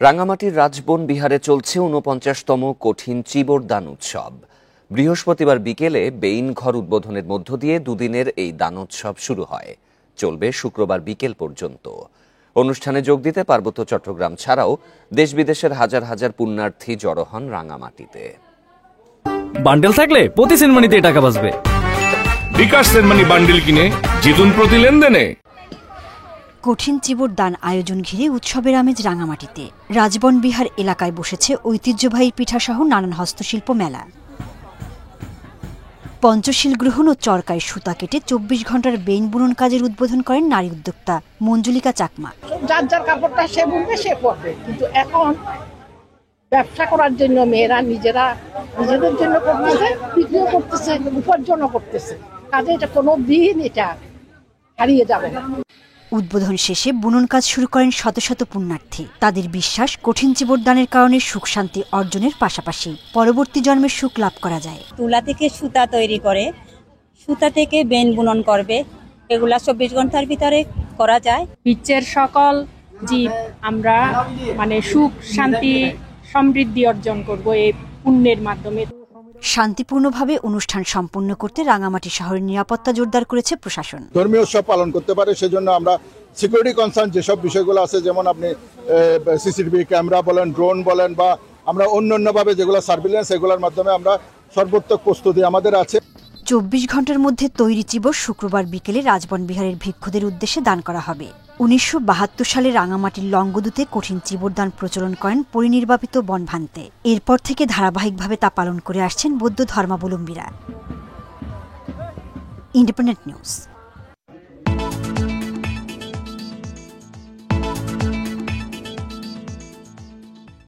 রাঙ্গামাটির রাজবন বিহারে চলছে ৪৯তম কঠিন চিবর দান উৎসব। বৃহস্পতিবার বিকেলে বেইন ঘর উদ্বোধনের মধ্য দিয়ে দুদিনের এই দানোৎসব শুরু হয়, চলবে শুক্রবার বিকেল পর্যন্ত। অনুষ্ঠানে যোগ দিতে পার্বত্য চট্টগ্রাম ছাড়াও দেশ বিদেশের হাজার হাজার পুণ্যার্থী জড়ো হন রাঙ্গামাটিতে। বান্ডেল থাকলে প্রতি সেনমানিতে টাকা বাঁচবে। বিকাশ সেনমানি বান্ডেল কিনে জিতুন প্রতি লেনদেনে। কঠিন চিবর দান আয়োজন ঘিরে উৎসবের আমেজ রাঙ্গামাটিতে। রাজবন বিহার এলাকায় বসেছে ঐতিহ্যবাহী পিঠাসহ নানান হস্তশিল্প মেলা। পঞ্চশীল গ্রহণ ও চরকায় সুতা কেটে ২৪ ঘন্টার বেইন বুনন কাজের উদ্বোধন করেন নারী উদ্যোক্তা মঞ্জুলিকা চাকমা। যার যার কাপড়টা সে বুনবে, সে করবে, কিন্তু এখন ব্যবসা করার জন্য মেয়েরা নিজেদের জন্য করতেছে, বিক্রিও করতেছে, উপার্জনও করতেছে। কাজে এটা কোনো দিন এটা হারিয়ে যাবে না। উদ্বোধন শেষে বুনন কাজ শুরু করেন শত শত পুণ্যার্থী। তাদের বিশ্বাস, কঠিন চিবর দানের কারণে সুখ শান্তি অর্জনের পাশাপাশি পরবর্তী জন্মের সুখ লাভ করা যায়। তুলা থেকে সুতা তৈরি করে, সুতা থেকে বেন বুনন করবে, এগুলা ২৪ ঘন্টার ভিতরে করা যায়। পিচ্ছের সকল জীব আমরা সুখ শান্তি সমৃদ্ধি অর্জন করব এই পুণ্যের মাধ্যমে। শান্তিপূর্ণভাবে অনুষ্ঠান সম্পন্ন করতে রাঙ্গামাটি শহরের নিরাপত্তা জোরদার করেছে প্রশাসন। ধর্মীয় উৎসব পালন করতে পারে সেজন্য আমরা সিকিউরিটি কনসার্ন যেসব বিষয়গুলো আছে, যেমন আপনি সিসিটিভি ক্যামেরা বলেন, ড্রোন বলেন, বা আমরা অন্যান্যভাবে যেগুলো সার্ভিলেন্স, এগুলোর মাধ্যমে আমরা সর্বোত্তক প্রস্তুতি আমাদের আছে। ২৪ ঘন্টার মধ্যে তৈরি চিবর শুক্রবার বিকেলে রাজবন বিহারের ভিক্ষুদের উদ্দেশ্যে দান করা হবে। ১৯৭২ সালে রাঙ্গামাটির লংগদুতে কঠিন চিবর দান প্রচলন করেন পরিনির্বাপিত বনভান্তে। এরপর থেকে ধারাবাহিকভাবে তা পালন করে আসছেন বৌদ্ধ ধর্মাবলম্বীরা। Independent news.